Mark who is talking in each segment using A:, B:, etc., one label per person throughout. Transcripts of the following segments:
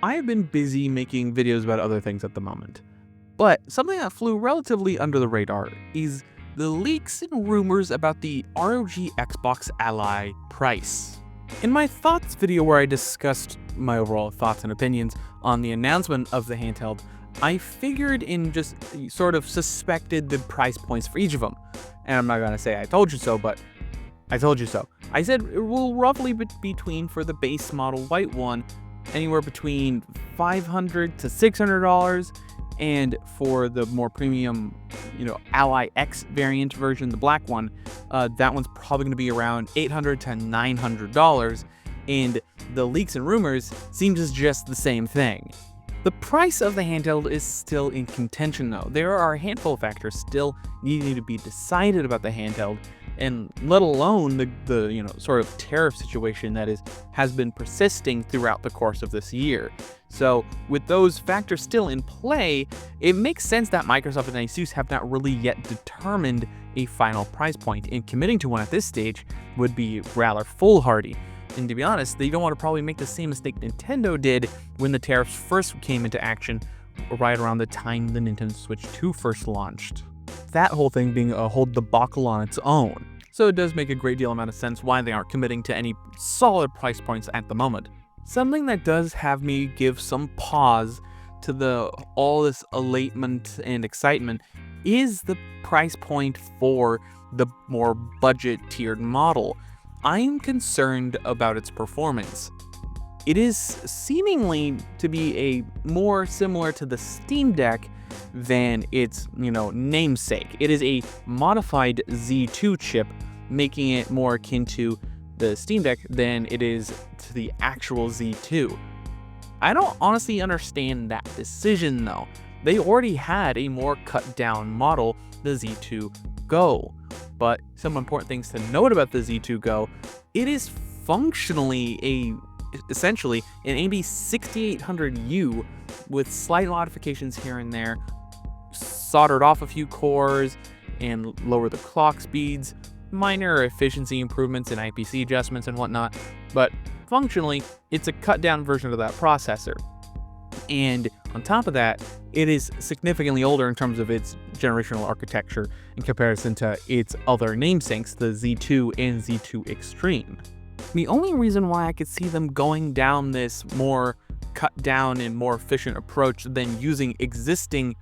A: I have been busy making videos about other things at the moment, but something that flew relatively under the radar is the leaks and rumors about the ROG Xbox Ally price. In my thoughts video where I discussed my overall thoughts and opinions on the announcement of the handheld, I figured in just sort of suspected the price points for each of them. And I'm not gonna say I told you so, but I told you so. I said it will roughly be between, for the base model white one, anywhere between $500 to $600, and for the more premium, Ally X variant version, the black one, that one's probably going to be around $800 to $900, and the leaks and rumors seem just the same thing. The price of the handheld is still in contention though. There are a handful of factors still needing to be decided about the handheld, and let alone the sort of tariff situation that has been persisting throughout the course of this year. So with those factors still in play, it makes sense that Microsoft and Asus have not really yet determined a final price point, and committing to one at this stage would be rather foolhardy. And to be honest, they don't want to probably make the same mistake Nintendo did when the tariffs first came into action, right around the time the Nintendo Switch 2 first launched. That whole thing being a whole debacle on its own. So it does make a great deal amount of sense why they aren't committing to any solid price points at the moment. Something that does have me give some pause to all this elatement and excitement is the price point for the more budget tiered model. I'm concerned about its performance. It is seemingly to be a more similar to the Steam Deck than its, namesake. It is a modified Z2 chip, making it more akin to the Steam Deck than it is to the actual Z2. I don't honestly understand that decision though. They already had a more cut down model, the Z2 Go. But some important things to note about the Z2 Go, it is functionally essentially an AMD 6800U with slight modifications here and there, soldered off a few cores and lower the clock speeds, minor efficiency improvements and IPC adjustments and whatnot, but functionally it's a cut down version of that processor. And on top of that, it is significantly older in terms of its generational architecture in comparison to its other namesakes, the Z2 and Z2 Extreme. The only reason why I could see them going down this more cut down and more efficient approach than using existing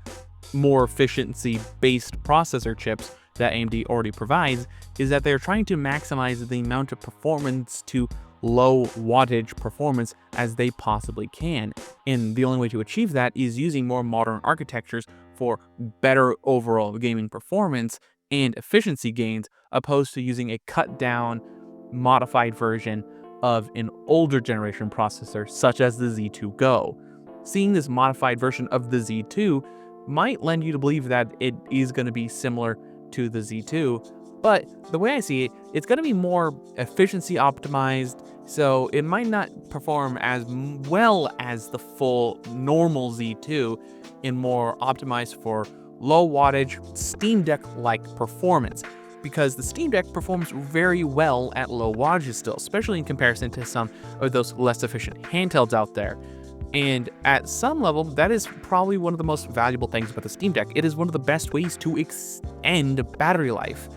A: more efficiency-based processor chips that AMD already provides is that they're trying to maximize the amount of performance to low wattage performance as they possibly can. And the only way to achieve that is using more modern architectures for better overall gaming performance and efficiency gains, opposed to using a cut down, modified version of an older generation processor such as the Z2 Go. Seeing this modified version of the Z2 might lend you to believe that it is going to be similar to the Z2, but the way I see it, it's going to be more efficiency optimized, so it might not perform as well as the full normal Z2, and more optimized for low wattage Steam Deck-like performance, because the Steam Deck performs very well at low wattages still, especially in comparison to some of those less efficient handhelds out there. And at some level, that is probably one of the most valuable things about the Steam Deck. It is one of the best ways to extend battery life,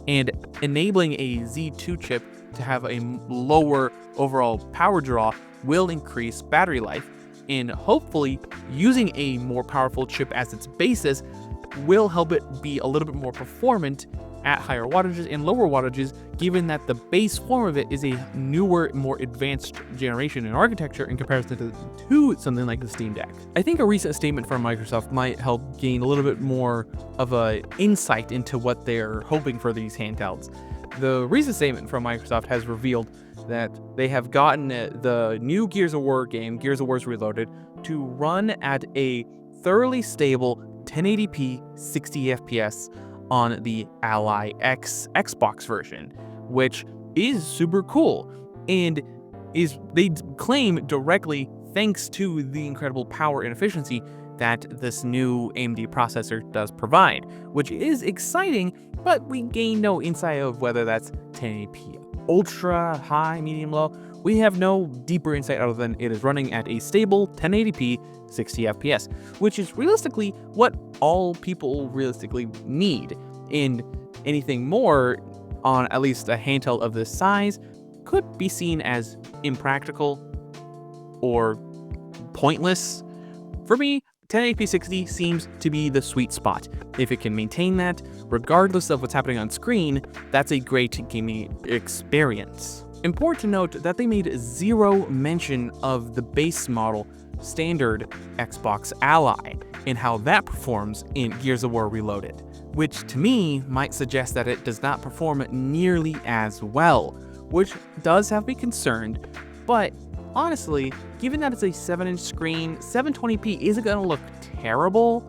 A: and enabling a Z2 chip to have a lower overall power draw will increase battery life, and hopefully using a more powerful chip as its basis will help it be a little bit more performant at higher wattages and lower wattages, given that the base form of it is a newer, more advanced generation in architecture in comparison to something like the Steam Deck. I think a recent statement from Microsoft might help gain a little bit more of an insight into what they're hoping for these handhelds. The recent statement from Microsoft has revealed that they have gotten the new Gears of War game, Gears of War Reloaded, to run at a thoroughly stable 1080p 60 FPS on the Ally X Xbox version, which is super cool, and they claim directly thanks to the incredible power and efficiency that this new AMD processor does provide, which is exciting, but we gain no insight of whether that's 1080p ultra, high, medium, low, We have no deeper insight other than it is running at a stable 1080p 60 FPS, which is realistically what all people realistically need. And anything more on at least a handheld of this size could be seen as impractical or pointless. For me, 1080p 60 seems to be the sweet spot. If it can maintain that, regardless of what's happening on screen, that's a great gaming experience. Important to note that they made zero mention of the base model standard Xbox Ally and how that performs in Gears of War Reloaded, which to me might suggest that it does not perform nearly as well, which does have me concerned. But honestly, given that it's a 7-inch screen, 720p isn't going to look terrible,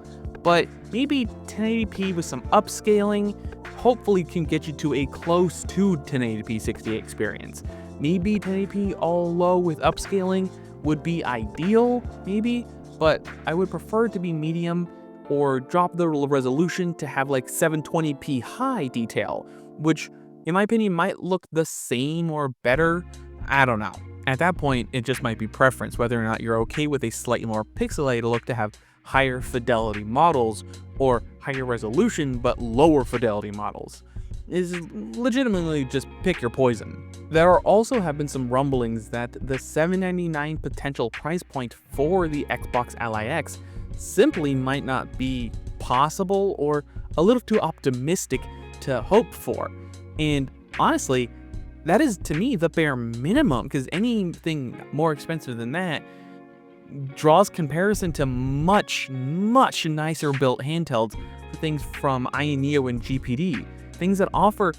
A: but maybe 1080p with some upscaling hopefully can get you to a close to 1080p 60 experience. Maybe 1080p all low with upscaling would be ideal, maybe, but I would prefer it to be medium or drop the resolution to have like 720p high detail, which in my opinion might look the same or better. I don't know. At that point, it just might be preference, whether or not you're okay with a slightly more pixelated look to have higher fidelity models or higher resolution but lower fidelity models. Is legitimately just pick your poison. There also have been some rumblings that the $799 potential price point for the Xbox Ally X simply might not be possible or a little too optimistic to hope for. And honestly, that is to me the bare minimum, because anything more expensive than that draws comparison to much nicer built handhelds, things from Ioneo and GPD, things that offer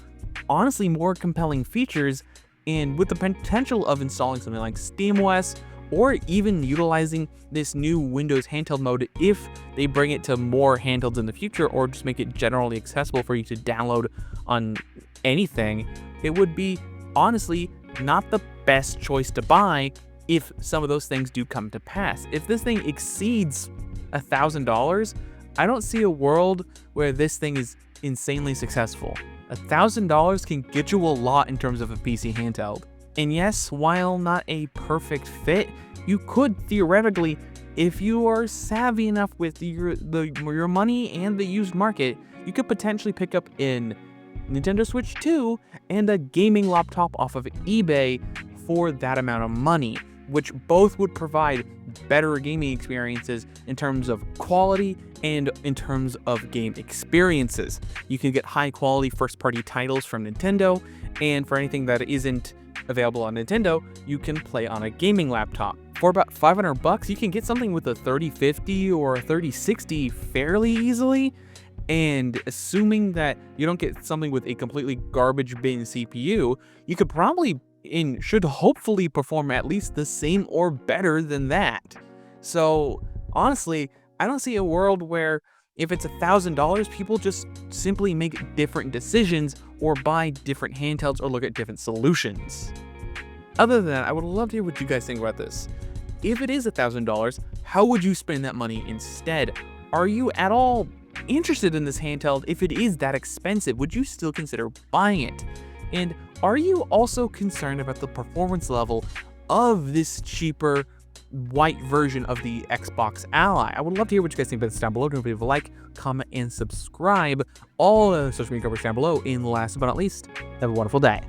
A: honestly more compelling features, and with the potential of installing something like SteamOS or even utilizing this new Windows handheld mode if they bring it to more handhelds in the future, or just make it generally accessible for you to download on anything, it would be honestly not the best choice to buy if some of those things do come to pass. If this thing exceeds $1,000, I don't see a world where this thing is insanely successful. $1,000 can get you a lot in terms of a PC handheld. And yes, while not a perfect fit, you could theoretically, if you are savvy enough with your money and the used market, you could potentially pick up in Nintendo Switch 2 and a gaming laptop off of eBay for that amount of money, which both would provide better gaming experiences in terms of quality and in terms of game experiences. You can get high quality first party titles from Nintendo, and for anything that isn't available on Nintendo, you can play on a gaming laptop. For about $500, you can get something with a 3050 or a 3060 fairly easily. And assuming that you don't get something with a completely garbage bin CPU, you could probably and should hopefully perform at least the same or better than that. So honestly, I don't see a world where if it's $1,000, people just simply make different decisions or buy different handhelds or look at different solutions. Other than that, I would love to hear what you guys think about this. If it is $1,000, how would you spend that money instead? Are you at all interested in this handheld? If it is that expensive, would you still consider buying it? And are you also concerned about the performance level of this cheaper white version of the Xbox Ally? I would love to hear what you guys think about this down below. Don't forget to like, comment, and subscribe. All the social media coverage down below. And last but not least, have a wonderful day.